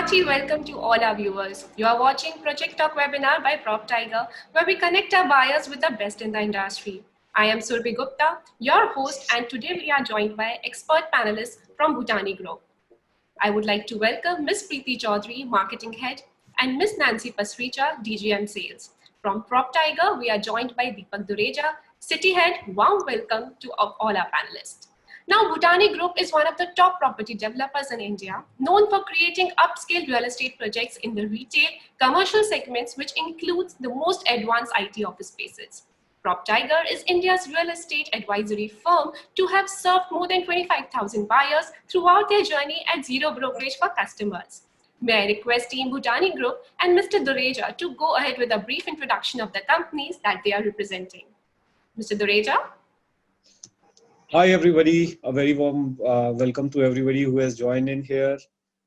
hearty welcome to all our viewers. You are watching Project Talk webinar by PropTiger, where we connect our buyers with the best in the industry. I am Surbhi Gupta, your host, and today we are joined by expert panelists from Bhutani Group. I would like to welcome Ms. Preeti Chaudhary, Marketing Head, and Ms. Nancy Pasricha, DGM Sales. From PropTiger, we are joined by Deepak Dureja, City Head. Warm welcome to all our panelists. Now, Bhutani Group is one of the top property developers in India, known for creating upscale real estate projects in the retail, commercial segments, which includes the most advanced IT office spaces. PropTiger is India's real estate advisory firm to have served more than 25,000 buyers throughout their journey at zero brokerage for customers. May I request Team Bhutani Group and Mr. Dureja to go ahead with a brief introduction of the companies that they are representing. Mr. Dureja? Hi everybody, a very warm welcome to everybody who has joined in here.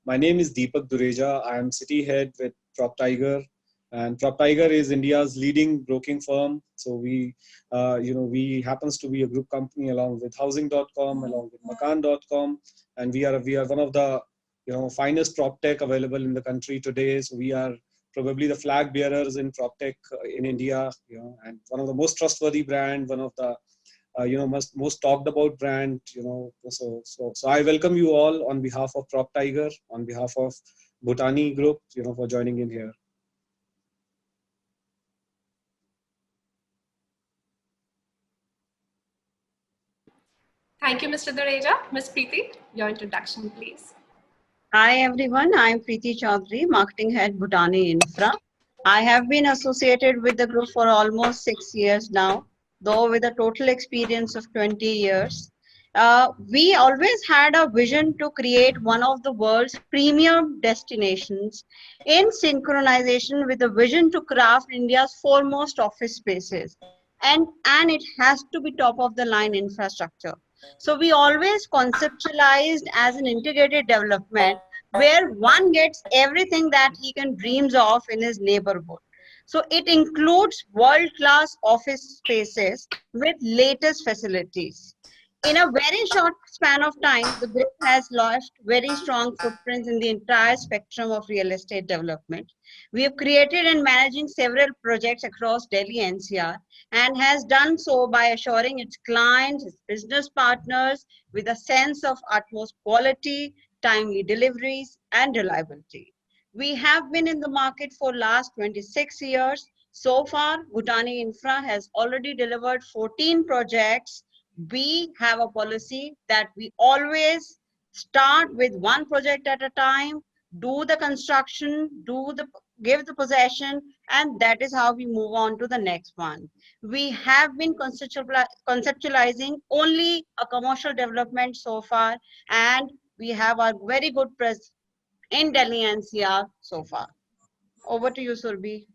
My name is Deepak Dureja. I am City Head with PropTiger, and PropTiger is India's leading broking firm. So we happens to be a group company along with Housing.com, along with Makaan.com, and we are one of the finest prop tech available in the country today. So we are probably the flag bearers in prop tech in India, and one of the most trustworthy brand, one of the most talked about brand, so I welcome you all on behalf of PropTiger, on behalf of Bhutani Group, for joining in here. Thank you, Mr. Dureja. Ms. Preeti, your introduction, please. Hi everyone, I am Preeti Chaudhary, Marketing Head, Bhutani Infra. I have been associated with the group for almost 6 years now, though with a total experience of 20 years. We always had a vision to create one of the world's premium destinations in synchronization with the vision to craft India's foremost office spaces. And it has to be top of the line infrastructure. So we always conceptualized as an integrated development where one gets everything that he can dreams of in his neighborhood. So it includes world-class office spaces with latest facilities. In a very short span of time, the group has launched very strong footprints in the entire spectrum of real estate development. We have created and managing several projects across Delhi NCR and has done so by assuring its clients, its business partners with a sense of utmost quality, timely deliveries, and reliability. We have been in the market for last 26 years. So far, Bhutani Infra has already delivered 14 projects. We have a policy that we always start with one project at a time, do the construction, give the possession, and that is how we move on to the next one. We have been conceptualizing only a commercial development so far, and we have a very good presence in Delhi NCR so far. Over to you, Surbhi.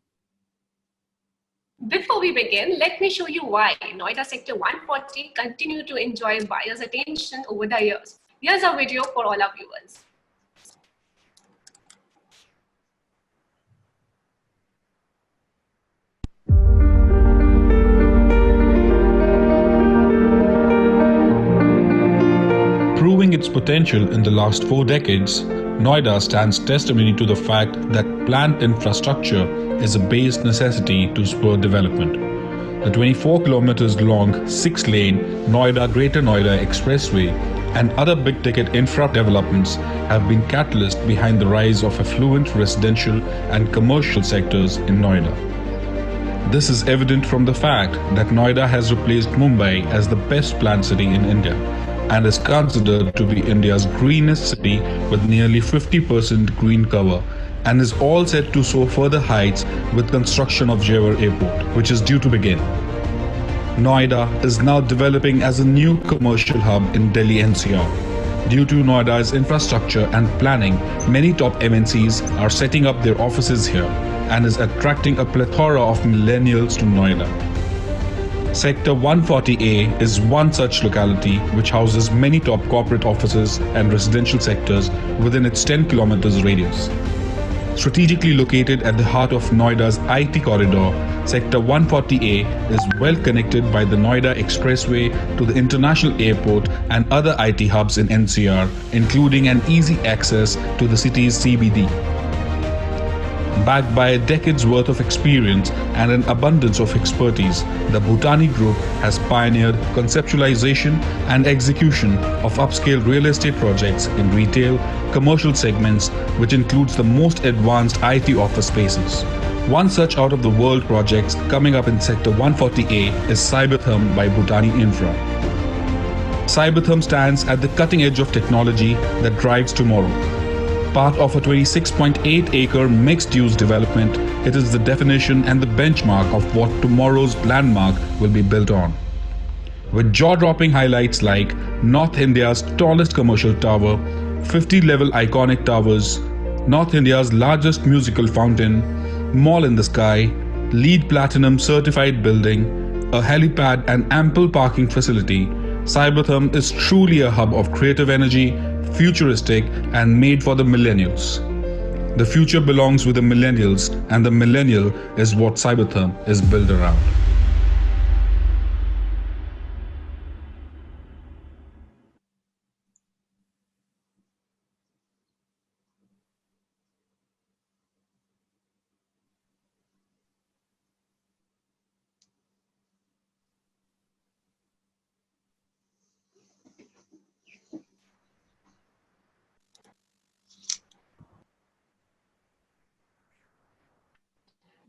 Before we begin, let me show you why Noida Sector 140 continue to enjoy buyers' attention over the years. Here's a video for all our viewers. Proving its potential in the last 4 decades, Noida stands testimony to the fact that planned infrastructure is a base necessity to spur development. The 24 kilometers long 6-lane Noida-Greater Noida Expressway and other big-ticket infra developments have been catalyst behind the rise of affluent residential and commercial sectors in Noida. This is evident from the fact that Noida has replaced Mumbai as the best planned city in India and is considered to be India's greenest city with nearly 50% green cover, and is all set to soar further heights with construction of Jewar Airport, which is due to begin. Noida is now developing as a new commercial hub in Delhi NCR. Due to Noida's infrastructure and planning, many top MNCs are setting up their offices here and is attracting a plethora of millennials to Noida. Sector 140A is one such locality which houses many top corporate offices and residential sectors within its 10 kilometers radius. Strategically located at the heart of Noida's IT corridor, Sector 140A is well connected by the Noida Expressway to the International Airport and other IT hubs in NCR, including an easy access to the city's CBD. Backed by a decade's worth of experience and an abundance of expertise, the Bhutani Group has pioneered conceptualization and execution of upscale real estate projects in retail, commercial segments, which includes the most advanced IT office spaces. One such out of the world project coming up in Sector 140A is Cybertherm by Bhutani Infra. Cybertherm stands at the cutting edge of technology that drives tomorrow. Part of a 26.8-acre mixed-use development, it is the definition and the benchmark of what tomorrow's landmark will be built on. With jaw-dropping highlights like North India's tallest commercial tower, 50-level iconic towers, North India's largest musical fountain, mall in the sky, LEED Platinum certified building, a helipad and ample parking facility, Cybertherm is truly a hub of creative energy, futuristic and made for the millennials. The future belongs with the millennials, and the millennial is what Cybertherm is built around.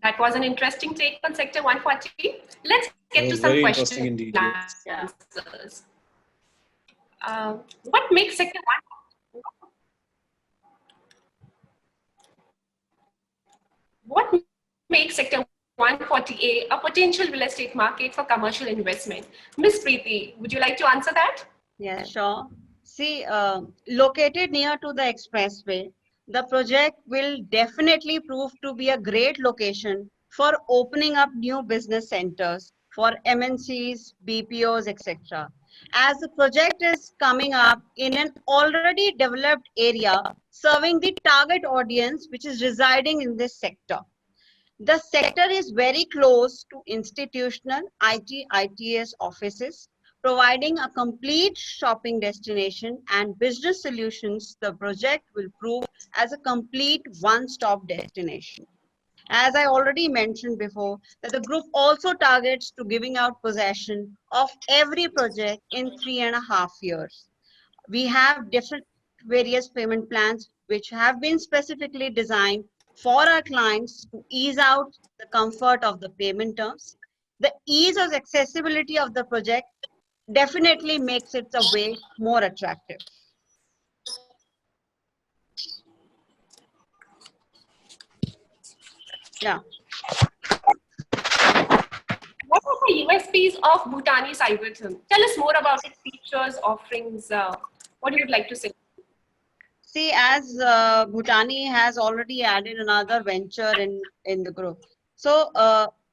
That was an interesting take on Sector 140. Let's get That to was some very questions interesting indeed. and Yes. answers. What makes Sector 140? What makes Sector 140A a potential real estate market for commercial investment? Miss Preeti, would you like to answer that? Yeah, sure. See, located near to the expressway, the project will definitely prove to be a great location for opening up new business centers for MNCs, BPOs, etc. As the project is coming up in an already developed area, serving the target audience which is residing in this sector. The sector is very close to institutional ITS offices, providing a complete shopping destination and business solutions. The project will prove as a complete one-stop destination. As I already mentioned before, that the group also targets to giving out possession of every project in 3.5 years. We have different various payment plans which have been specifically designed for our clients to ease out the comfort of the payment terms. The ease of accessibility of the project definitely makes it a way more attractive. Yeah. What are the USPs of Bhutani Cybertherm? Tell us more about its features, offerings. What you would like to say? See, as Bhutani has already added another venture in the group. So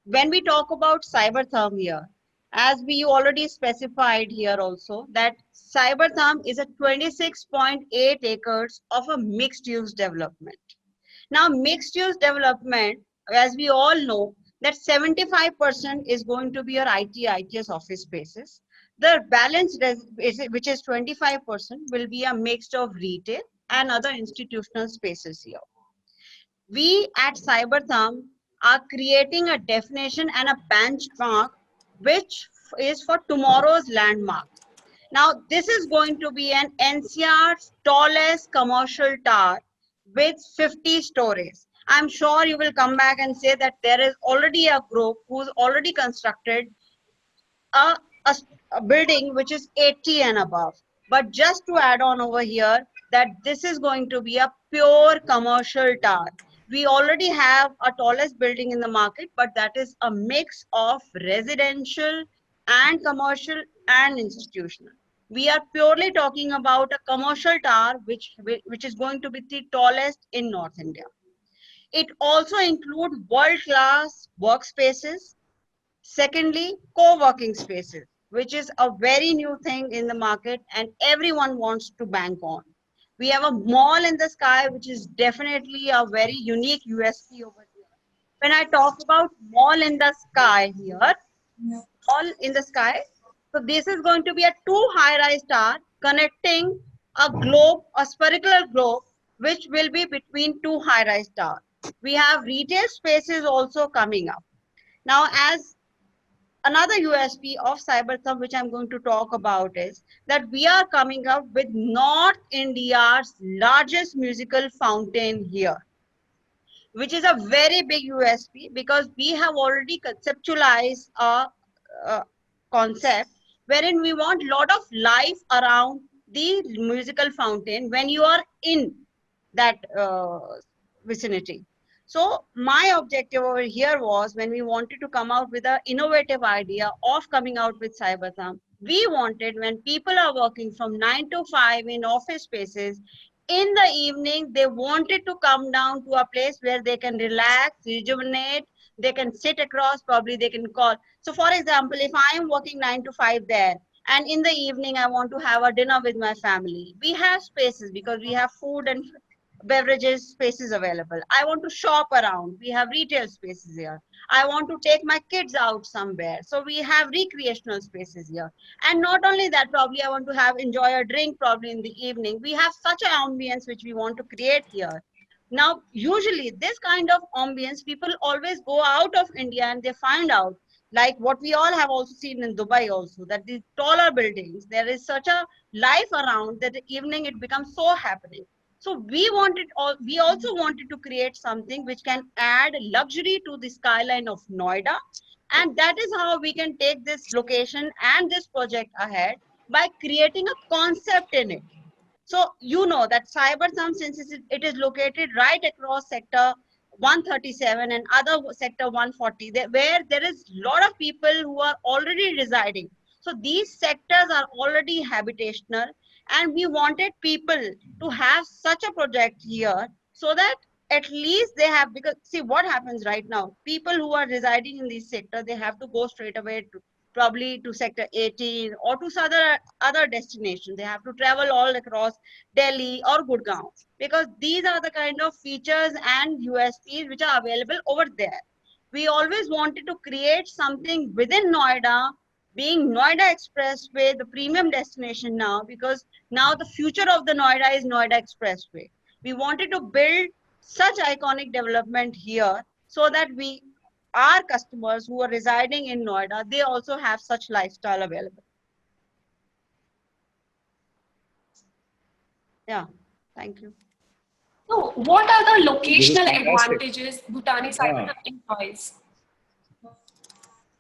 when we talk about Cybertherm here, as we already specified here also, that Cybertherm is a 26.8 acres of a mixed use development. Now, mixed use development, as we all know, that 75% is going to be your ITS office spaces. The balance, which is 25%, will be a mix of retail and other institutional spaces here. We at Cybertherm are creating a definition and a benchmark which is for tomorrow's landmark. Now, this is going to be an NCR's tallest commercial tower with 50 stories. I'm sure you will come back and say that there is already a group who's already constructed a, a, a building which is 80 and above. But just to add on over here, that this is going to be a pure commercial tower. We already have a tallest building in the market, but that is a mix of residential and commercial and institutional. We are purely talking about a commercial tower, which is going to be the tallest in North India. It also includes world-class workspaces. Secondly, co-working spaces, which is a very new thing in the market and everyone wants to bank on. We have a mall in the sky, which is definitely a very unique USP over here. When I talk about mall in the sky here, mall in the sky, so this is going to be a two high-rise tower connecting a globe, a spherical globe, which will be between two high-rise towers. We have retail spaces also coming up. Now, as another USP of Cyberthumb, which I'm going to talk about, is that we are coming up with North India's largest musical fountain here, which is a very big USP because we have already conceptualized a concept wherein we want a lot of life around the musical fountain when you are in that vicinity. So my objective over here was, when we wanted to come out with an innovative idea of coming out with Cyberthumb, we wanted, when people are working from 9 to 5 in office spaces, in the evening, they wanted to come down to a place where they can relax, rejuvenate, they can sit across, probably they can call. So for example, if I am working 9 to 5 there, and in the evening I want to have a dinner with my family, we have spaces because we have food and beverages spaces available. I want to shop around. We have retail spaces here. I want to take my kids out somewhere. So we have recreational spaces here. And not only that, probably I want to have enjoy a drink probably in the evening. We have such an ambience which we want to create here. Now, usually this kind of ambience, people always go out of India and they find out, like what we all have also seen in Dubai also, that these taller buildings, there is such a life around that the evening it becomes so happening. So we also wanted to create something which can add luxury to the skyline of Noida. And that is how we can take this location and this project ahead, by creating a concept in it. So you know that Cyberthumb, since it is located right across sector 137 and other sector 140, where there is a lot of people who are already residing. So these sectors are already habitational, and we wanted people to have such a project here so that at least they have, because see what happens right now, people who are residing in these sectors, they have to go straight away to probably to sector 18 or to other destinations. They have to travel all across Delhi or Gurgaon, because these are the kind of features and USPs which are available over there. We always wanted to create something within Noida, being Noida Expressway, the premium destination now, because now the future of the Noida is Noida Expressway. We wanted to build such iconic development here so that our customers who are residing in Noida, they also have such lifestyle available. Yeah, thank you. So, what are the This is locational fantastic. advantages Bhutani Yeah. Cyberthumb enjoys?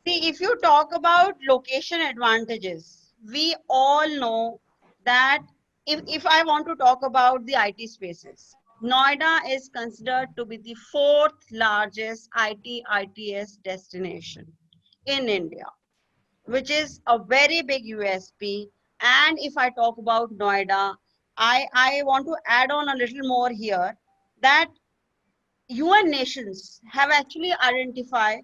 See, if you talk about location advantages, we all know that if I want to talk about the IT spaces, Noida is considered to be the fourth largest ITS destination in India, which is a very big USP. And if I talk about Noida, I want to add on a little more here, that UN nations have actually identified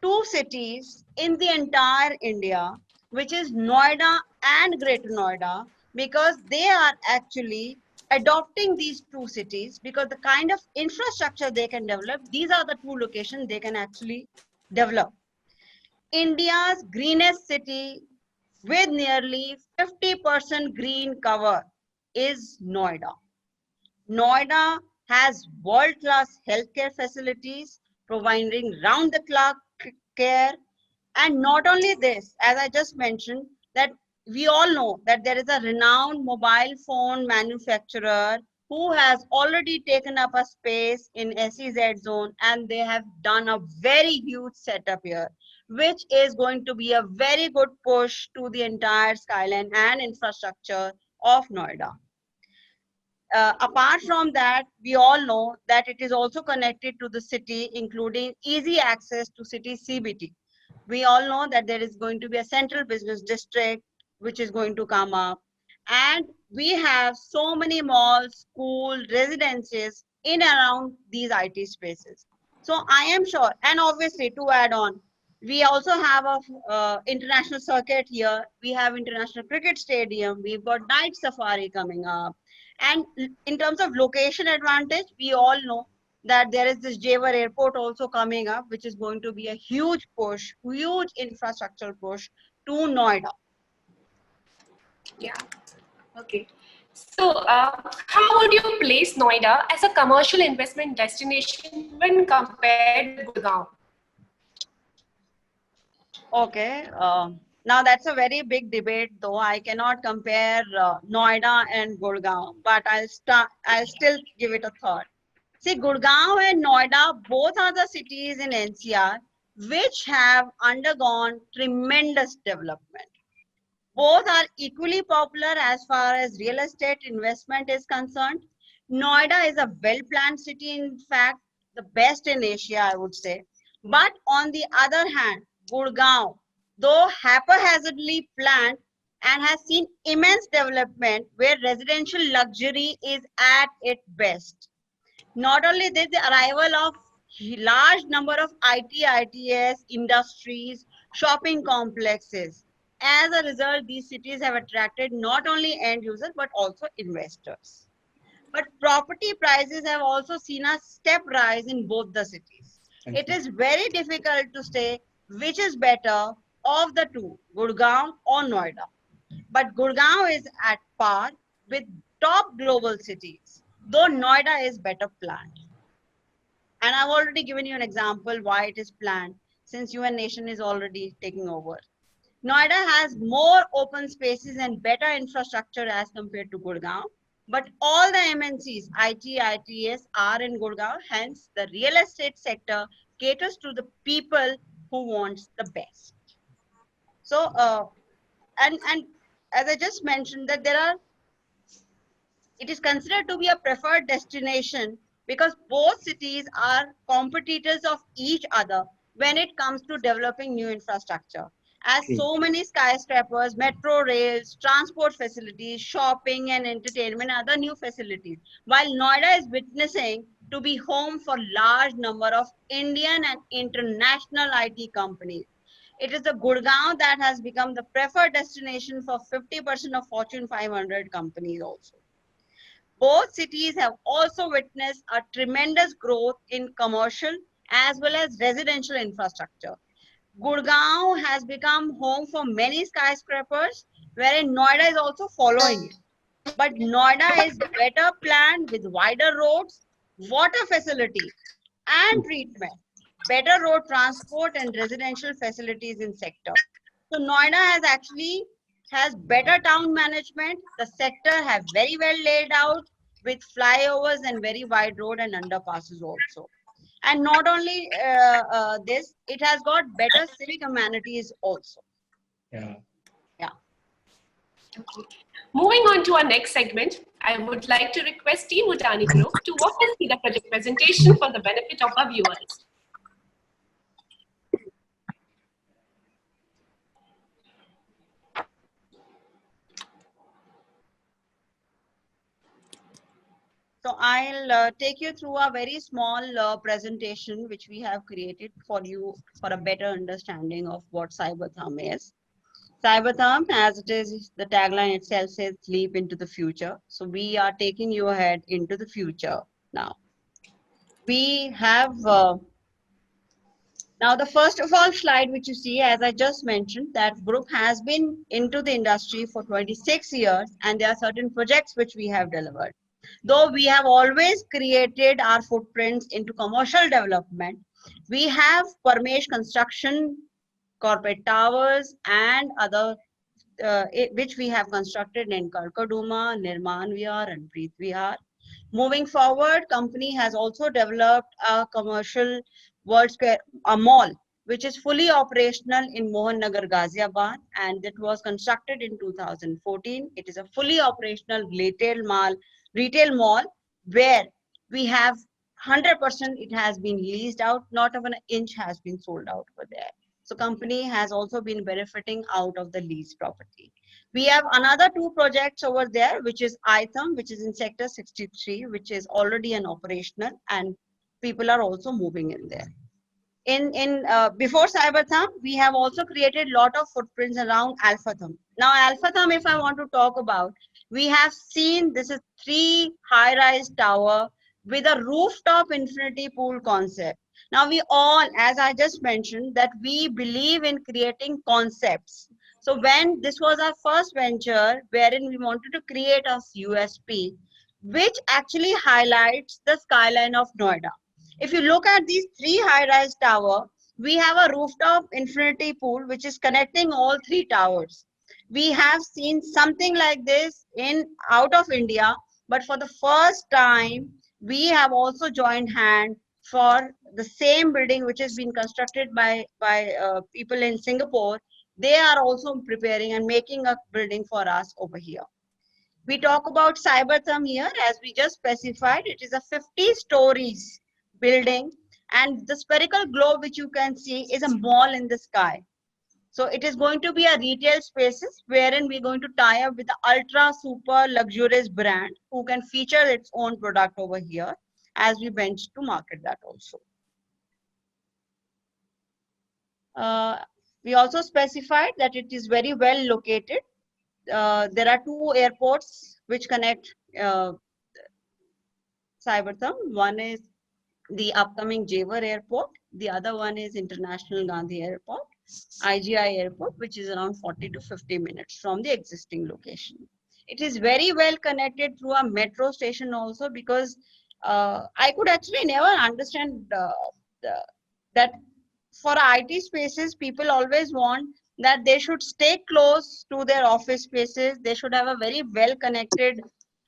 two cities in the entire India, which is Noida and Greater Noida, because they are actually adopting these two cities because the kind of infrastructure they can develop, these are the two locations they can actually develop. India's greenest city with nearly 50% green cover is Noida. Noida has world-class healthcare facilities providing round-the-clock care. And not only this, as I just mentioned, that we all know that there is a renowned mobile phone manufacturer who has already taken up a space in SEZ zone, and they have done a very huge setup here, which is going to be a very good push to the entire skyline and infrastructure of Noida. Apart from that, we all know that it is also connected to the city, including easy access to city CBT. We all know that there is going to be a central business district which is going to come up. And we have so many malls, schools, residences in around these IT spaces. So I am sure, and obviously to add on, we also have a international circuit here. We have international cricket stadium. We've got night safari coming up. And in terms of location advantage, we all know that there is this Jewar airport also coming up, which is going to be a huge push, huge infrastructure push to Noida. Yeah. Okay. So, how would you place Noida as a commercial investment destination when compared with Gurgaon? Okay. Now that's a very big debate, though I cannot compare Noida and Gurgaon, but I'll still give it a thought. See, Gurgaon and Noida both are the cities in NCR which have undergone tremendous development. Both are equally popular as far as real estate investment is concerned. Noida is a well-planned city, in fact, the best in Asia, I would say. But on the other hand, Gurgaon, though haphazardly planned and has seen immense development where residential luxury is at its best. Not only this, the arrival of large number of IT, ITS, industries, shopping complexes. As a result, these cities have attracted not only end users but also investors. But property prices have also seen a step rise in both the cities. It is very difficult to say which is better of the two, Gurgaon or Noida. But Gurgaon is at par with top global cities, though Noida is better planned. And I've already given you an example why it is planned since UN Nation is already taking over. Noida has more open spaces and better infrastructure as compared to Gurgaon. But all the MNCs, IT, ITS are in Gurgaon. Hence, the real estate sector caters to the people who wants the best. So, and as I just mentioned that it is considered to be a preferred destination because both cities are competitors of each other when it comes to developing new infrastructure. As so many skyscrapers, metro rails, transport facilities, shopping and entertainment, other new facilities. While Noida is witnessing to be home for large number of Indian and international IT companies. It is the Gurgaon that has become the preferred destination for 50% of Fortune 500 companies also. Both cities have also witnessed a tremendous growth in commercial as well as residential infrastructure. Gurgaon has become home for many skyscrapers, wherein Noida is also following it. But Noida is better planned with wider roads, water facility, and treatment, better road transport and residential facilities in sector. So Noida has better town management. The sector have very well laid out with flyovers and very wide road and underpasses also. And not only this, it has got better civic amenities also. Yeah. Yeah. Okay. Moving on to our next segment, I would like to request Team Bhutani Group to walk us through the project presentation for the benefit of our viewers. So I'll take you through a very small presentation which we have created for you for a better understanding of what Cybertham is. Cybertham, as it is, the tagline itself says leap into the future. So we are taking you ahead into the future now. We have now the first of all slide which you see, as I just mentioned, that group has been into the industry for 26 years and there are certain projects which we have delivered. Though we have always created our footprints into commercial development, we have Parmesh Construction, corporate towers and other which we have constructed in Karkaduma, Nirman Vihar and Preet Vihar. Moving forward, company has also developed a commercial World Square, a mall, which is fully operational in Mohan Nagar, Ghaziabad, and it was constructed in 2014. It is a fully operational retail mall where we have 100% it has been leased out, not even an inch has been sold out over there. So company has also been benefiting out of the leased property. We have another two projects over there, which is ITHM, which is in sector 63, which is already an operational and people are also moving in there. Before Cybertham, we have also created lot of footprints around Alphatham. Now Alphatham, if I want to talk about, we have seen this is 3 high-rise tower with a rooftop infinity pool concept. Now we all, as I just mentioned, that we believe in creating concepts. So when this was our first venture, wherein we wanted to create a USP, which actually highlights the skyline of Noida. If you look at these three high-rise towers, we have a rooftop infinity pool which is connecting all three towers. We have seen something like this in out of India, but for the first time, we have also joined hand for the same building which has been constructed by people in Singapore. They are also preparing and making a building for us over here. We talk about Cybertham here, as we just specified, it is a 50 stories building, and the spherical globe which you can see is a mall in the sky. So it is going to be a retail spaces wherein we're going to tie up with the ultra super luxurious brand who can feature its own product over here as we bench to market that also. We also specified that it is very well located. There are two airports which connect Cybertham. One is the upcoming Jewar Airport. The other one is International Gandhi Airport, IGI Airport, which is around 40 to 50 minutes from the existing location. It is very well connected through a metro station also, because I could actually never understand that for IT spaces, people always want that they should stay close to their office spaces. They should have a very well connected,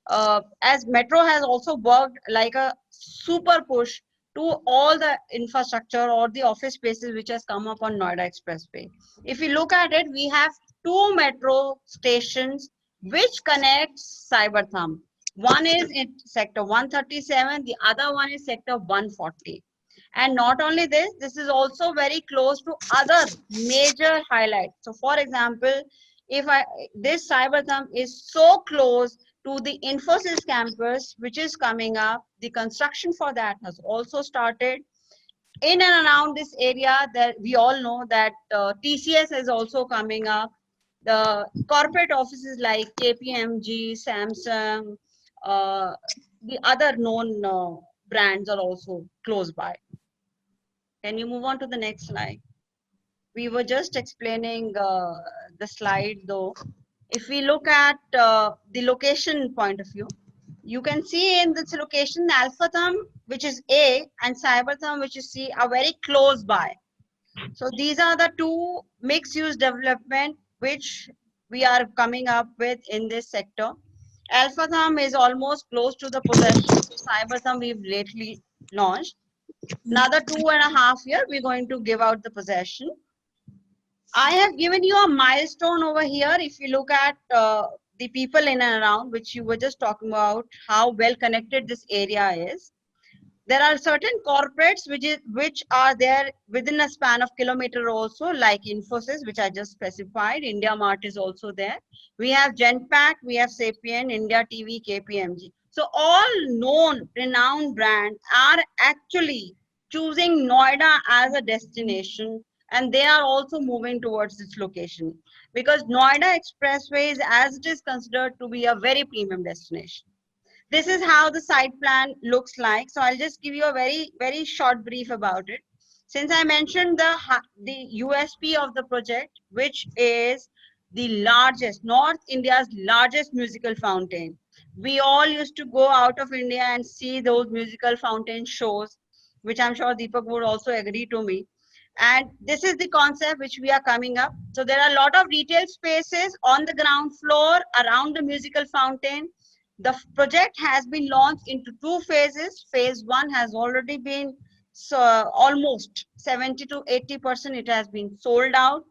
as metro has also worked like a super push to all the infrastructure or the office spaces which has come up on Noida Expressway. If you look at it, we have two metro stations which connects Cybertham. One is in sector 137, the other one is sector 140. And not only this, this is also very close to other major highlights. So for example, if this Cybertham is so close to the Infosys campus, which is coming up, the construction for that has also started. In and around this area, that we all know that TCS is also coming up. The corporate offices like KPMG, Samsung, the other known brands are also close by. Can you move on to the next slide? We were just explaining the slide though. If we look at the location point of view, you can see in this location, Alphatham, which is A, and Cybertham, which is C, are very close by. So these are the two mixed-use development which we are coming up with in this sector. Alphatham is almost close to the possession. Cybertham we've lately launched. Another 2.5 years, we're going to give out the possession. I have given you a milestone over here. If you look at the people in and around, which you were just talking about, how well connected this area is. There are certain corporates which are there within a span of kilometer also, like Infosys, which I just specified. India Mart is also there. We have Genpact, we have Sapient, India TV, KPMG. So all known, renowned brands are actually choosing Noida as a destination, and they are also moving towards this location because Noida Expressway is, as it is considered to be, a very premium destination. This is how the site plan looks like. So I'll just give you a very short brief about it. Since I mentioned the USP of the project, which is the largest, North India's largest musical fountain. We all used to go out of India and see those musical fountain shows, which I'm sure Deepak would also agree to me. And this is the concept which we are coming up. So there are a lot of retail spaces on the ground floor around the musical fountain. The project has been launched into two phases. Phase one has already been almost 70 to 80%. It has been sold out.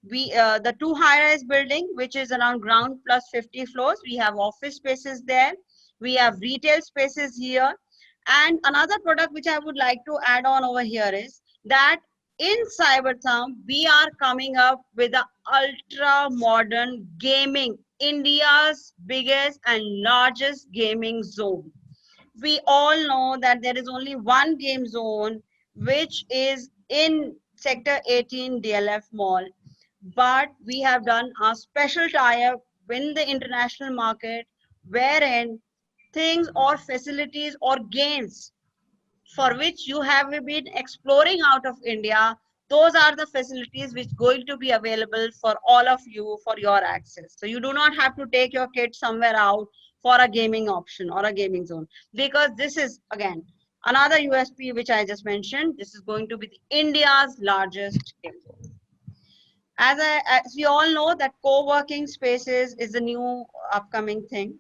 The two high-rise building, which is around ground plus 50 floors. We have office spaces there. We have retail spaces here. And another product which I would like to add on over here is that in Cybertham, we are coming up with the ultra modern gaming, India's biggest and largest gaming zone. We all know that there is only one game zone, which is in Sector 18 DLF Mall. But we have done a special tie-up in the international market, wherein things or facilities or games for which you have been exploring out of India, Those are the facilities which going to be available for all of you for your access. So you do not have to take your kids somewhere out for a gaming option or a gaming zone, because this is again another USP which I just mentioned. This is going to be India's largest game zone. As we all know that co-working spaces is a new upcoming thing.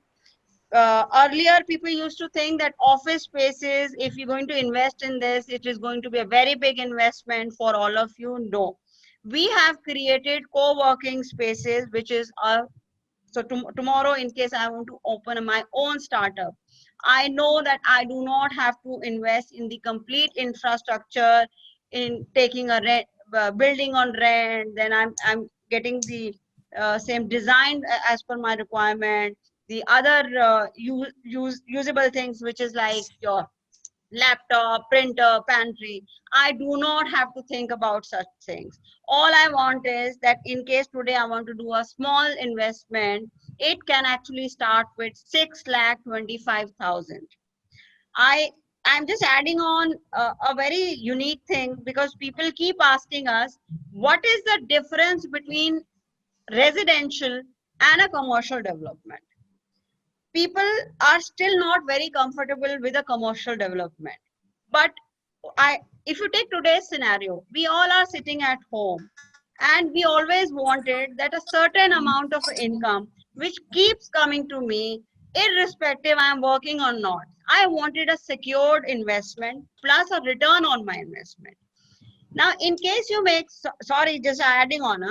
Earlier people used to think that office spaces, if you're going to invest in this, it is going to be a very big investment for all of you. No, we have created co-working spaces, which is tomorrow, in case I want to open my own startup, I know that I do not have to invest in the complete infrastructure, in taking a rent, building on rent, then I'm getting the same design as per my requirement, the other usable things, which is like your laptop, printer, pantry. I do not have to think about such things. All I want is that in case today I want to do a small investment, it can actually start with 6,25,000. I'm just adding on a very unique thing, because people keep asking us, what is the difference between residential and a commercial development? People are still not very comfortable with a commercial development. But if you take today's scenario, we all are sitting at home, and we always wanted that a certain amount of income which keeps coming to me, irrespective I am working or not. I wanted a secured investment plus a return on my investment. Now, in case you make, sorry, just adding on,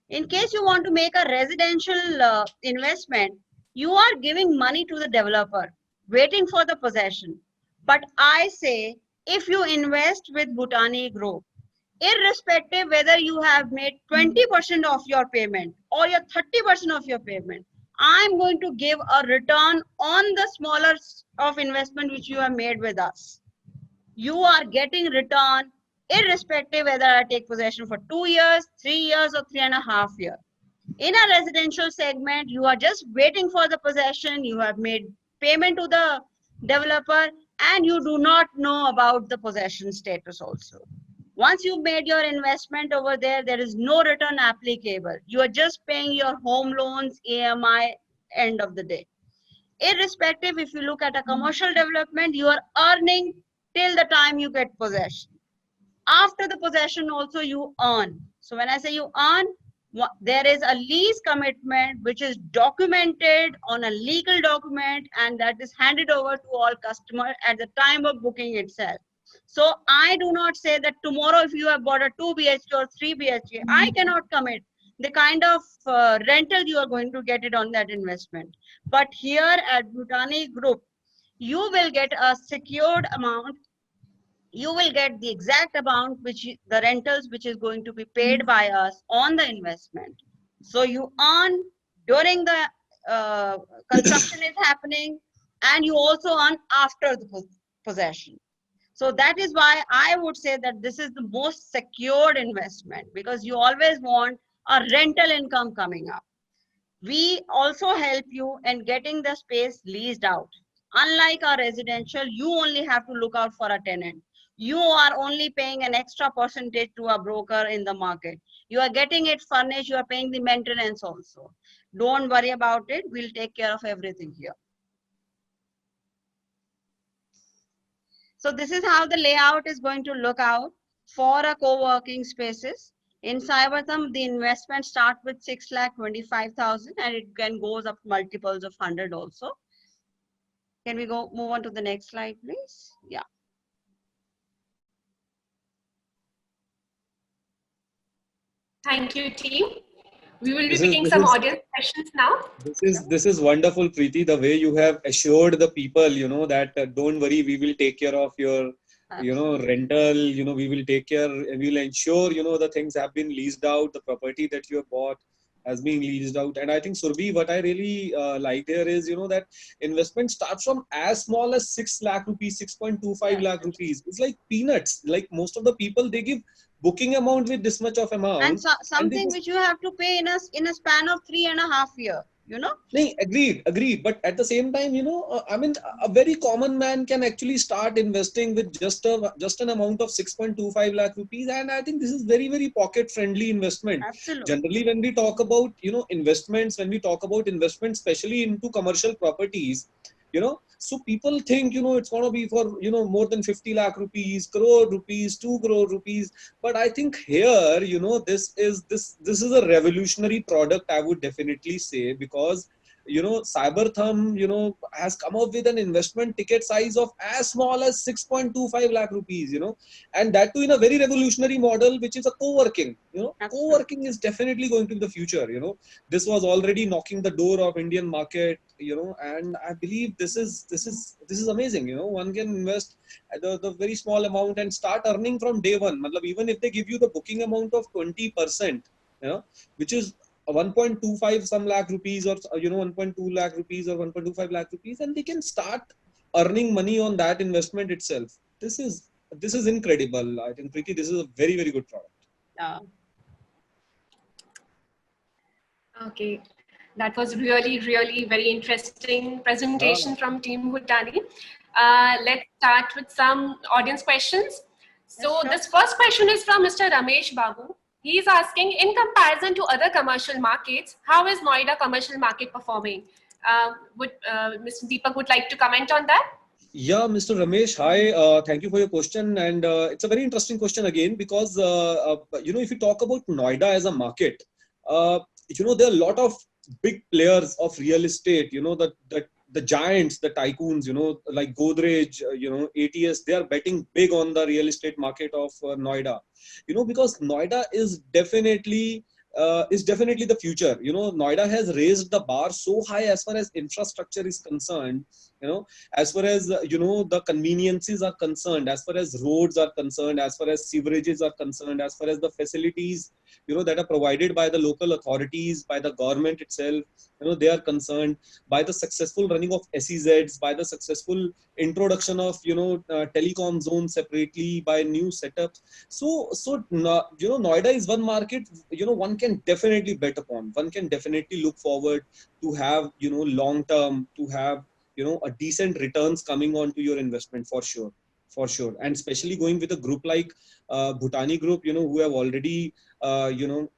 in case you want to make a residential investment, you are giving money to the developer, waiting for the possession. But I say, if you invest with Bhutani Group, irrespective whether you have made 20% of your payment or your 30% of your payment, I'm going to give a return on the smaller of investment which you have made with us. You are getting return irrespective whether I take possession for 2 years, 3 years, or 3.5 years. In a residential segment, you are just waiting for the possession. You have made payment to the developer, and you do not know about the possession status also. Once you've made your investment over there, there is no return applicable. You are just paying your home loans, EMI, end of the day. Irrespective, if you look at a commercial development, you are earning till the time you get possession. After the possession also you earn. So when I say you earn, there is a lease commitment which is documented on a legal document, and that is handed over to all customers at the time of booking itself. So I do not say that tomorrow if you have bought a 2 BHK or 3 BHK, I cannot commit the kind of rental you are going to get it on that investment. But here at Bhutani Group, you will get a secured amount. You will get the exact amount which the rentals which is going to be paid by us on the investment. So you earn during the construction is happening, and you also earn after the possession. So that is why I would say that this is the most secured investment, because you always want a rental income coming up. We also help you in getting the space leased out. Unlike our residential, you only have to look out for a tenant. You are only paying an extra percentage to a broker in the market. You are getting it furnished, you are paying the maintenance also. Don't worry about it, we'll take care of everything here. So this is how the layout is going to look out for a co-working spaces. In Cybertham, the investment starts with 6,25,000, and it can goes up multiples of 100 also. Can we move on to the next slide, please? Yeah. Thank you, team. We will be This picking some audience questions now. This is wonderful, Preeti. The way you have assured the people, that don't worry, we will take care of your, rental. We will take care. We will ensure, the things have been leased out. The property that you have bought has been leased out. And I think, Surbi, what I really like here is, that investment starts from as small as 6 lakh rupees, 6.25 lakh rupees. It's like peanuts. Like most of the people, they give booking amount with this much of amount. And something which you have to pay in a span of 3.5 years. you know. No, agreed. But at the same time, I mean, a very common man can actually start investing with just an amount of 6.25 lakh rupees, and I think this is very, very pocket friendly investment. Absolutely. Generally, when we talk about investments, when we talk about investments, especially into commercial properties, so people think it's going to be for more than 50 lakh rupees, crore rupees, 2 crore rupees. But I think here, this is a revolutionary product, I would definitely say, because Cyberthumb, has come up with an investment ticket size of as small as 6.25 lakh rupees, and that too in a very revolutionary model, which is a co-working. Absolutely. Co-working is definitely going to be the future. This was already knocking the door of Indian market, and I believe this is amazing. One can invest at the very small amount and start earning from day one. Matlab, even if they give you the booking amount of 20%, which is 1.25 some lakh rupees, or 1.2 lakh rupees or 1.25 lakh rupees, and they can start earning money on that investment itself. This is incredible. I think, Preeti, this is a very, very good product. Yeah. Okay, that was really, really very interesting presentation from Team Bhutani. Let's start with some audience questions. So Sure. this first question is from Mr. Ramesh Babu. He is asking, in comparison to other commercial markets, how is Noida commercial market performing? Would Mr. Deepak would like to comment on that? Yeah, Mr. Ramesh, hi. Thank you for your question, and it's a very interesting question again, because if you talk about Noida as a market, there are a lot of big players of real estate. The giants, the tycoons, like Godrej, ATS, they are betting big on the real estate market of Noida. Because Noida is definitely the future. Noida has raised the bar so high as far as infrastructure is concerned. As far as the conveniences are concerned, as far as roads are concerned, as far as severages are concerned, as far as the facilities that are provided by the local authorities, by the government itself, they are concerned, by the successful running of SEZs, by the successful introduction of telecom zones separately, by new setups. So Noida is one market one can definitely bet upon. One can definitely look forward to have long term, to have a decent returns coming onto your investment, for sure. And especially going with a group like Bhutani Group, who have already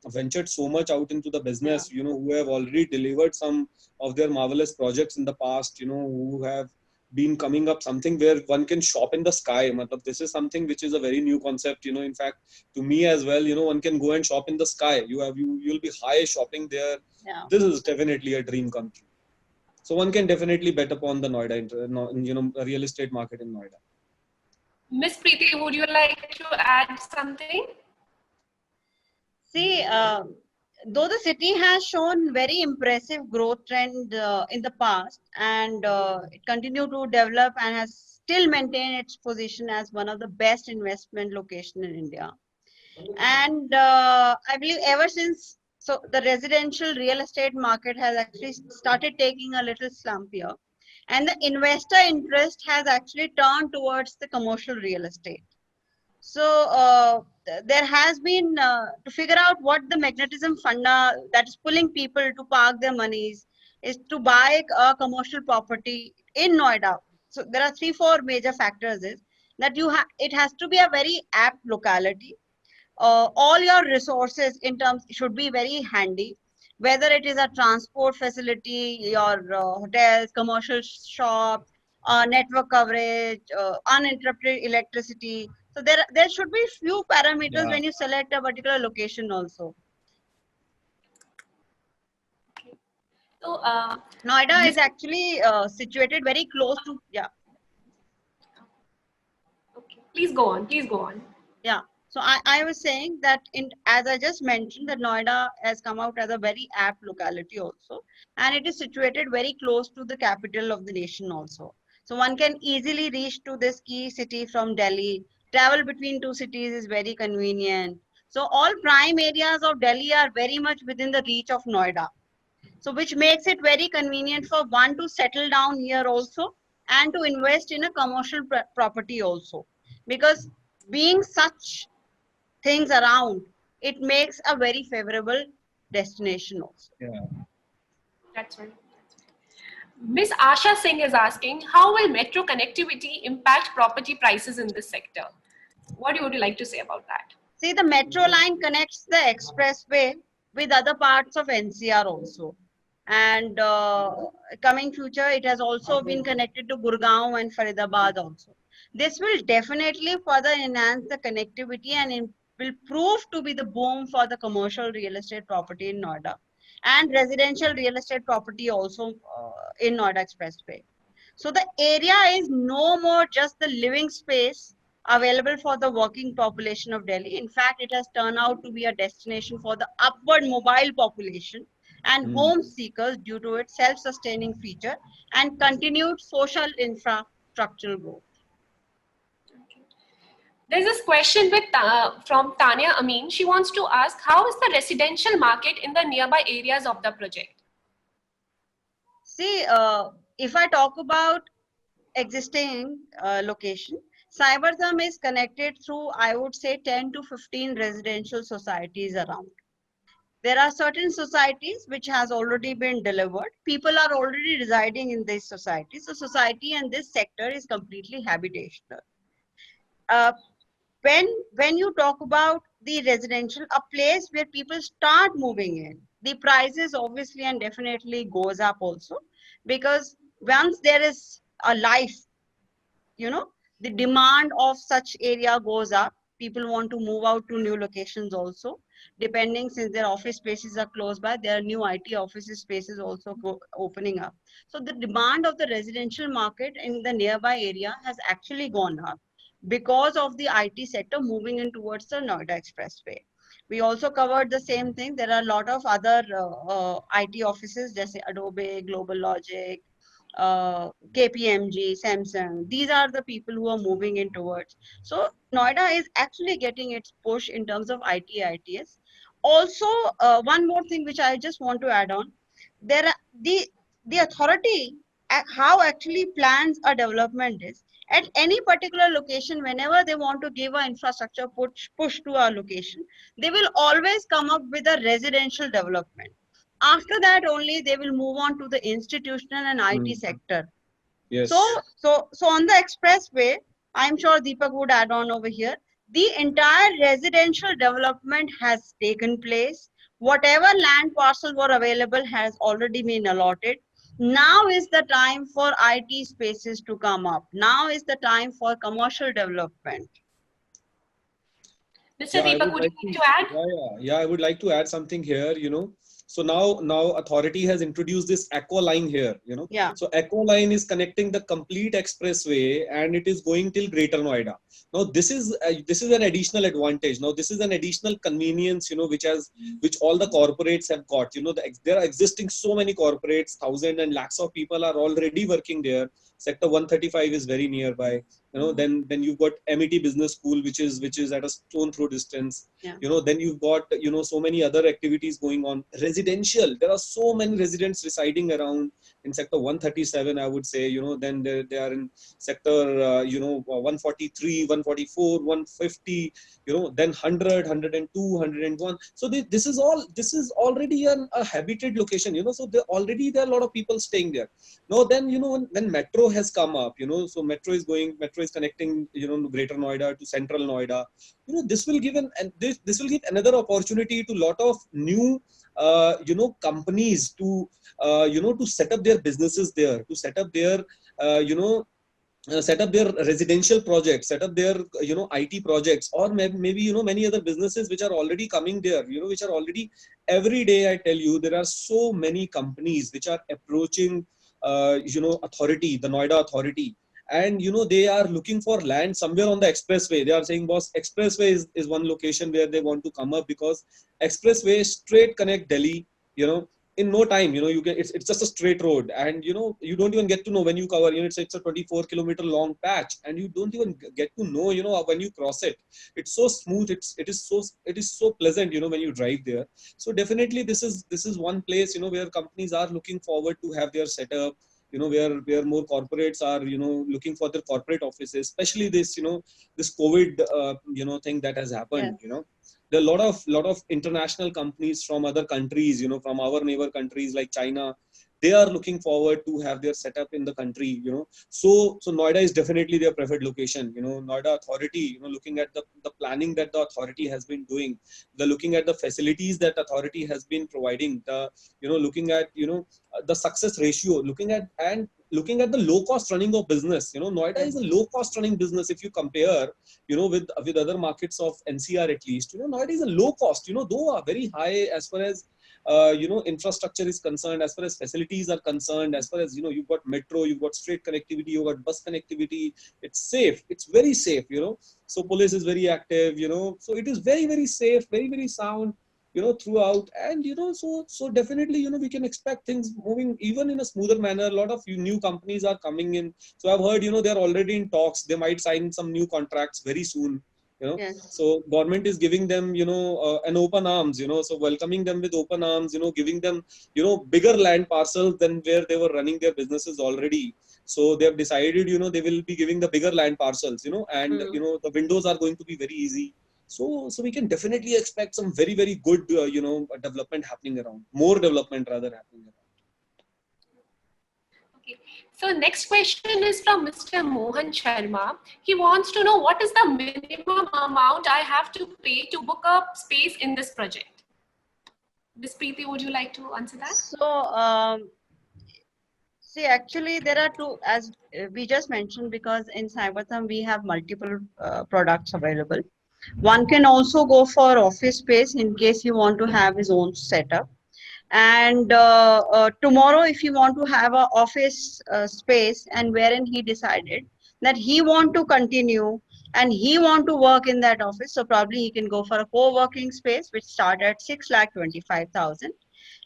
ventured so much out into the business, who have already delivered some of their marvelous projects in the past, who have been coming up something where one can shop in the sky. This is something which is a very new concept. In fact, to me as well, one can go and shop in the sky. You'll be high shopping there. Yeah. This is definitely a dream come true. So one can definitely bet upon the Noida, real estate market in Noida. Miss Preeti, would you like to add something? See, though the city has shown very impressive growth trend in the past, and it continued to develop and has still maintained its position as one of the best investment location in India. And I believe ever since, so the residential real estate market has actually started taking a little slump here, and the investor interest has actually turned towards the commercial real estate. So there has been to figure out what the magnetism funda that is pulling people to park their monies is to buy a commercial property in Noida. So there are 3-4 major factors. Is that it has to be a very apt locality. All your resources in terms should be very handy, whether it is a transport facility, your hotels, commercial shops, network coverage, uninterrupted electricity. So there should be few parameters when you select a particular location also. So Noida is actually situated very close to, yeah. Okay, please go on. Please go on. Yeah. So I was saying that as I just mentioned, that Noida has come out as a very apt locality also, and it is situated very close to the capital of the nation also. So one can easily reach to this key city from Delhi. Travel between two cities is very convenient. So all prime areas of Delhi are very much within the reach of Noida. So which makes it very convenient for one to settle down here also and to invest in a commercial property also. Because being such things around, it makes a very favorable destination also. Yeah. That's right. Miss Asha Singh is asking, how will metro connectivity impact property prices in this sector? What would you like to say about that? See, the metro line connects the expressway with other parts of NCR also. And coming future, it has also been connected to Gurgaon and Faridabad also. This will definitely further enhance the connectivity and it will prove to be the boom for the commercial real estate property in Noida and residential real estate property also in Noida Expressway. So the area is no more just the living space available for the working population of Delhi. In fact, it has turned out to be a destination for the upward mobile population and home seekers due to its self-sustaining feature and continued social infrastructural growth. There's this question from Tanya Amin. She wants to ask, how is the residential market in the nearby areas of the project? See, if I talk about existing location, Cyberzam is connected through, I would say, 10 to 15 residential societies around. There are certain societies which has already been delivered. People are already residing in these societies. So society and this sector is completely habitational. Uh, when you talk about the residential, a place where people start moving in, the prices obviously and definitely goes up also, because once there is a life, you know, the demand of such area goes up. People want to move out to new locations also, depending, since their office spaces are close by, there are new IT offices spaces also opening up. So the demand of the residential market in the nearby area has actually gone up because of the IT sector moving in towards the Noida Expressway. We also covered the same thing. There are a lot of other IT offices, just Adobe, Global Logic, KPMG, Samsung. These are the people who are moving in towards. So Noida is actually getting its push in terms of IT, ITS. Also, one more thing which I just want to add on, there are the authority how actually plans a development is at any particular location. Whenever they want to give an infrastructure push to a location, they will always come up with a residential development. After that only they will move on to the institutional and IT sector. Yes. So on the expressway, I'm sure Deepak would add on over here, the entire residential development has taken place. Whatever land parcel were available has already been allotted. Now is the time for IT spaces to come up. Now is the time for commercial development. Mr. Deepak, would you like to add? Yeah, I would like to add something here, So now authority has introduced this Echo line here, Yeah. So Echo line is connecting the complete expressway and it is going till Greater Noida. Now this is an additional advantage. Now this is an additional convenience, which all the corporates have got. There are existing so many corporates, thousands and lakhs of people are already working there. Sector 135 is very nearby. Then you've got MET Business School, which is at a stone throw distance. Yeah. Then you've got so many other activities going on. Residential, there are so many residents residing around in sector 137, I would say. Then they are in sector 143, 144, 150, then 100, 102, 101. So this is already a habited location. So there are a lot of people staying there. Now then, when metro has come up, so metro is connecting Greater Noida to Central Noida. This will give this will give another opportunity to lot of new companies to to set up their businesses there, to set up their set up their residential projects, set up their IT projects, or maybe many other businesses which are already coming there, which are already every day. I tell you, there are so many companies which are approaching authority, the Noida authority, and they are looking for land somewhere on the expressway. They are saying, boss, expressway is one location where they want to come up, because expressway straight connect Delhi, in no time. You can, it's just a straight road, and you don't even get to know when you cover, it's a 24-kilometer long patch, and you don't even get to know when you cross it. It's so smooth, it is so pleasant when you drive there. So definitely this is one place where companies are looking forward to have their setup, where more corporates are looking for their corporate offices, especially this this COVID thing that has happened. Yes. There are a lot of international companies from other countries, from our neighbor countries like China, they are looking forward to have their setup in the country, so Noida is definitely their preferred location. Noida authority, looking at the planning that the authority has been doing, the looking at the facilities that authority has been providing, the looking at the success ratio, looking at the low cost running of business. Noida is a low cost running business if you compare with other markets of NCR at least. Noida is a low cost, though are very high as far as infrastructure is concerned, as far as facilities are concerned, as far as you've got metro, you've got straight connectivity, you've got bus connectivity. It's safe, it's very safe. So police is very active. So it is very, very safe, very, very sound, throughout. And so definitely, we can expect things moving even in a smoother manner. A lot of new companies are coming in. So I've heard, they're already in talks, they might sign some new contracts very soon. Yes. So government is giving them an open arms, so welcoming them with open arms, giving them bigger land parcels than where they were running their businesses already. So they have decided, they will be giving the bigger land parcels, and the windows are going to be very easy. So we can definitely expect some very, very good development happening around, more development rather happening around. Okay. So next question is from Mr. Mohan Sharma. He wants to know what is the minimum amount I have to pay to book a space in this project. Ms. Preeti, would you like to answer that? So, see, actually, there are two, as we just mentioned, because in Cybertham we have multiple products available. One can also go for office space in case you want to have his own setup. And tomorrow, if you want to have an office space, and wherein he decided that he want to continue and he want to work in that office, so probably he can go for a co-working space which start at 6,25,000.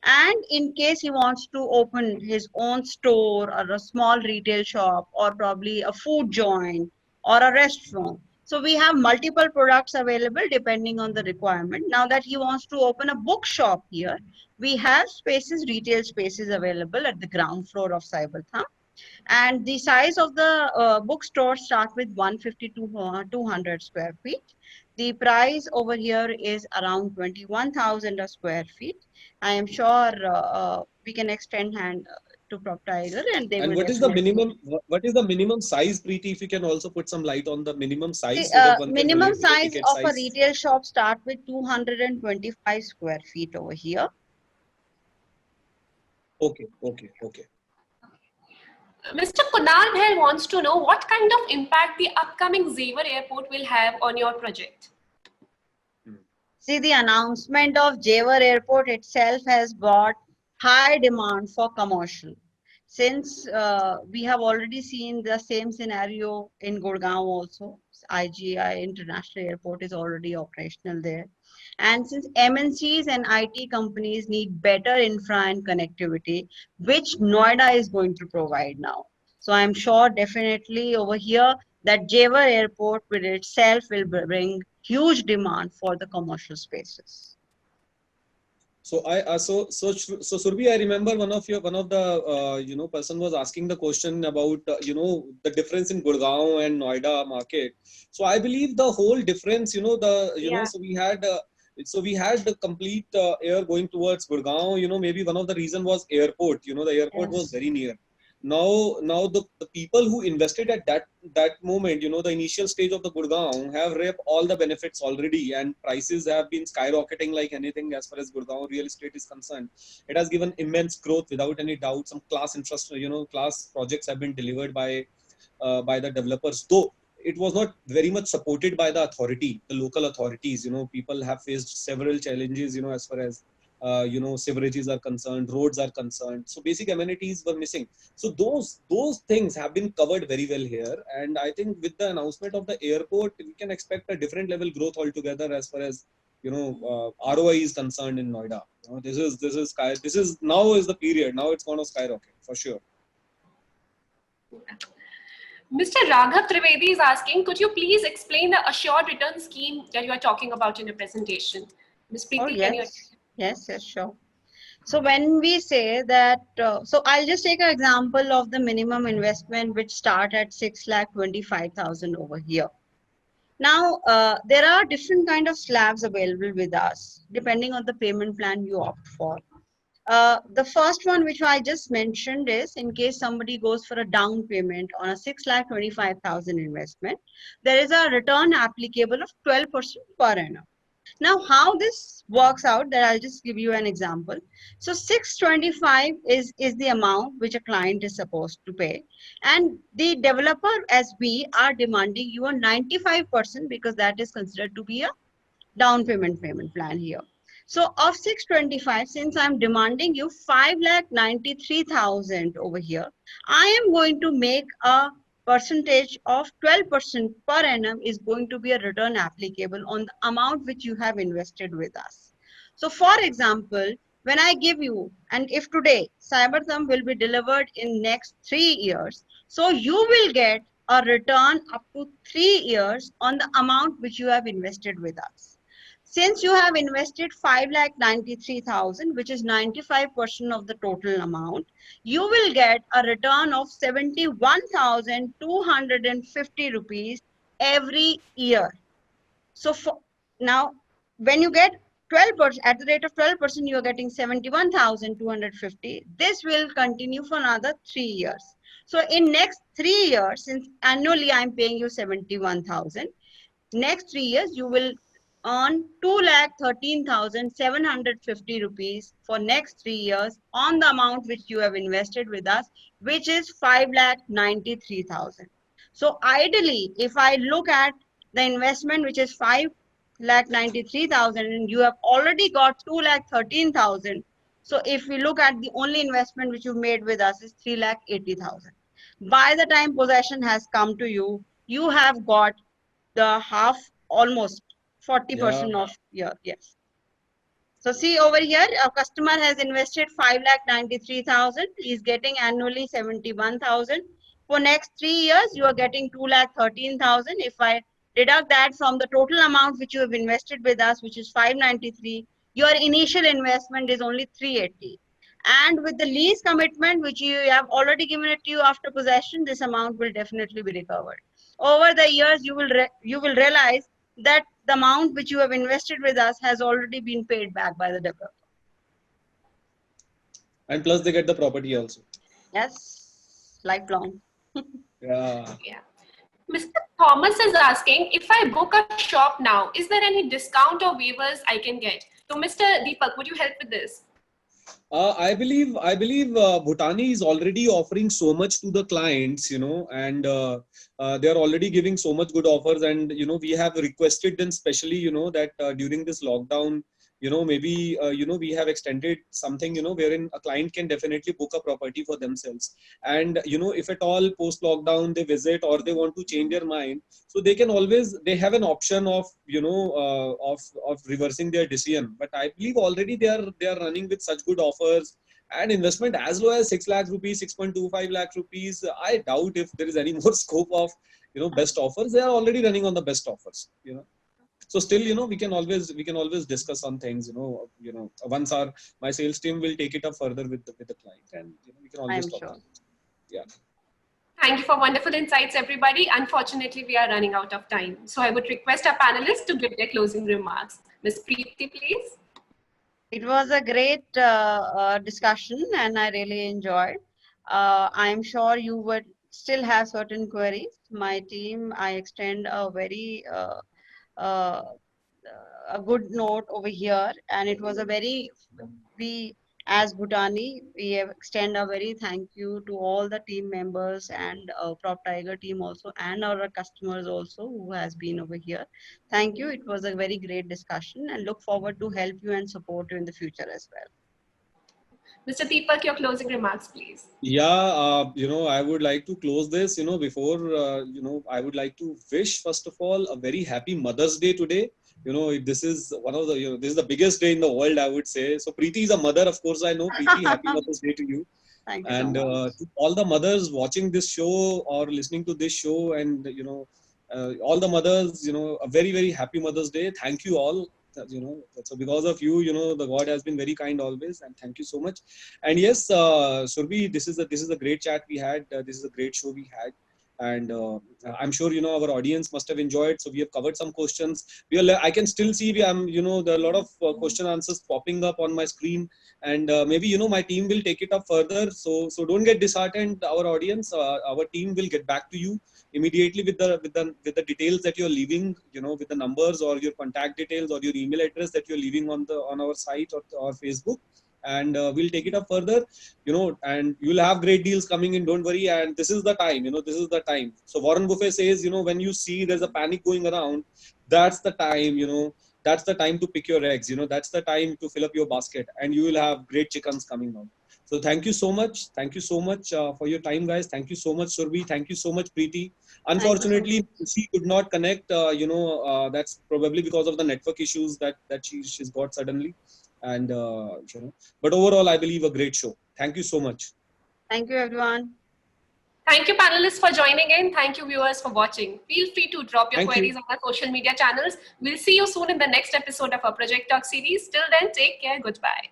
And in case he wants to open his own store or a small retail shop or probably a food joint or a restaurant. So we have multiple products available depending on the requirement. Now that he wants to open a bookshop here, we have spaces, retail spaces available at the ground floor of Cybertham. And the size of the bookstore starts with 150 to 200 square feet. The price over here is around 21,000 a square feet. I am sure we can extend hand to PropTiger and they And will what is the definitely. minimum? What is the minimum size, Preeti? If you can also put some light on the minimum size The so that one can minimum relate to the size ticket of a size. retail shop start with 225 square feet over here. Okay. Mr. Kunal Bhel wants to know what kind of impact the upcoming Xavier Airport will have on your project. See, the announcement of Jewar Airport itself has got high demand for commercial. Since we have already seen the same scenario in Gurgaon also, IGI International Airport is already operational there. And since MNCs and IT companies need better infra and connectivity, which Noida is going to provide now. So I'm sure definitely over here that Jewar Airport with itself will bring huge demand for the commercial spaces. So Surbhi, I remember one of the person was asking the question about the difference in Gurgaon and Noida market. So I believe the whole difference, so we had the complete air going towards Gurgaon. Maybe one of the reason was airport. The airport was very near. Now the people who invested at that moment, the initial stage of the Gurgaon have reaped all the benefits already, and prices have been skyrocketing like anything as far as Gurgaon real estate is concerned. It has given immense growth without any doubt. Some class infrastructure, class projects have been delivered by the developers, though it was not very much supported by the authority, the local authorities. People have faced several challenges, as far as severages are concerned, roads are concerned. So basic amenities were missing. So those things have been covered very well here. And I think with the announcement of the airport, we can expect a different level growth altogether as far as ROI is concerned in Noida. This is now is the period. Now it's going to skyrocket for sure. Mr. Raghav Trivedi is asking, could you please explain the assured return scheme that you are talking about in your presentation? Ms. Preeti, Oh, can you? yes, sure. So when we say that, so I'll just take an example of the minimum investment which start at 6,25,000 over here. Now, there are different kind of slabs available with us, depending on the payment plan you opt for. The first one, which I just mentioned, is in case somebody goes for a down payment on a 6,25,000 investment, there is a return applicable of 12% per annum. Now, how this works out, that I'll just give you an example. So 625 is the amount which a client is supposed to pay. And the developer, as we are demanding you a 95% because that is considered to be a down payment plan here. So of 625, since I'm demanding you 5,93,000 over here, I am going to make a percentage of 12% per annum is going to be a return applicable on the amount which you have invested with us. So for example, when I give you, and if today Cyberthumb will be delivered in next 3 years, so you will get a return up to 3 years on the amount which you have invested with us. Since you have invested 5,93,000, which is 95% of the total amount, you will get a return of 71,250 rupees every year. So for, now, when you get 12%, at the rate of 12%, you are getting 71,250. This will continue for another 3 years. So in next 3 years, since annually I'm paying you 71,000, next 3 years you will earn 2,13,750 rupees for next 3 years on the amount which you have invested with us, which is 5,93,000. So ideally, if I look at the investment which is 5,93,000 and you have already got 2,13,000. So if we look at the only investment which you made with us is 3,80,000. By the time possession has come to you, you have got the half, almost 40% of your, yes. So see over here, a customer has invested 5,93,000. He's getting annually 71,000. For next 3 years, you are getting 2,13,000. If I deduct that from the total amount which you have invested with us, which is 593, your initial investment is only 380. And with the lease commitment, which you have already given it to you after possession, this amount will definitely be recovered. Over the years, you will realize that the amount which you have invested with us has already been paid back by the developer. And plus they get the property also. Yes, lifelong. Yeah. Yeah. Mr. Thomas is asking, if I book a shop now, is there any discount or waivers I can get? So Mr. Deepak, would you help with this? I believe Bhutani is already offering so much to the clients, and they are already giving so much good offers. And we have requested them specially, that during this lockdown, maybe we have extended something, wherein a client can definitely book a property for themselves. And if at all post lockdown they visit or they want to change their mind, so they have an option of of reversing their decision. But I believe already they are running with such good offers and investment as low as 6 lakh rupees, 6.25 lakh rupees. I doubt if there is any more scope of best offers. They are already running on the best offers. So still, we can always discuss on things. Once my sales team will take it up further with the client, and we can always I'm talk. sure. Yeah. Thank you for wonderful insights, everybody. Unfortunately, we are running out of time. So I would request our panelists to give their closing remarks. Ms. Preeti, please. It was a great discussion and I really enjoyed. I'm sure you would still have certain queries. My team, I extend a very uh, a good note over here, and it was a very, we as Bhutani, we have extend a very thank you to all the team members and PropTiger team also, and our customers also who has been over here. Thank you. It was a very great discussion and look forward to help you and support you in the future as well. Mr. Deepak, your closing remarks, please. Yeah, I would like to close this, before, I would like to wish, first of all, a very happy Mother's Day today. This is one of the, this is the biggest day in the world, I would say. So Preeti is a mother, of course, I know. Preeti, happy Mother's Day to you. Thank you And so much. to all the mothers watching this show or listening to this show, and, all the mothers, a very, very happy Mother's Day. Thank you all. So because of you, the God has been very kind always, and thank you so much. And yes, Surbhi, this is a great chat we had. This is a great show we had, and I'm sure our audience must have enjoyed. So we have covered some questions. I can still see there are a lot of question answers popping up on my screen, and maybe my team will take it up further. So don't get disheartened, our audience. Our team will get back to you immediately with the details that you're leaving, with the numbers or your contact details or your email address that you're leaving on our site or Facebook, and we'll take it up further, and you'll have great deals coming in. Don't worry. And this is the time. This is the time. So Warren Buffett says, when you see there's a panic going around, that's the time. That's the time to pick your eggs. That's the time to fill up your basket, and you will have great chickens coming out. So thank you so much. Thank you so much for your time, guys. Thank you so much, Surbhi. Thank you so much, Preeti. Unfortunately, she could not connect. That's probably because of the network issues that she's got suddenly. And but overall, I believe a great show. Thank you so much. Thank you, everyone. Thank you, panelists, for joining in. Thank you, viewers, for watching. Feel free to drop your queries on our social media channels. We'll see you soon in the next episode of our Project Talk series. Till then, take care. Goodbye.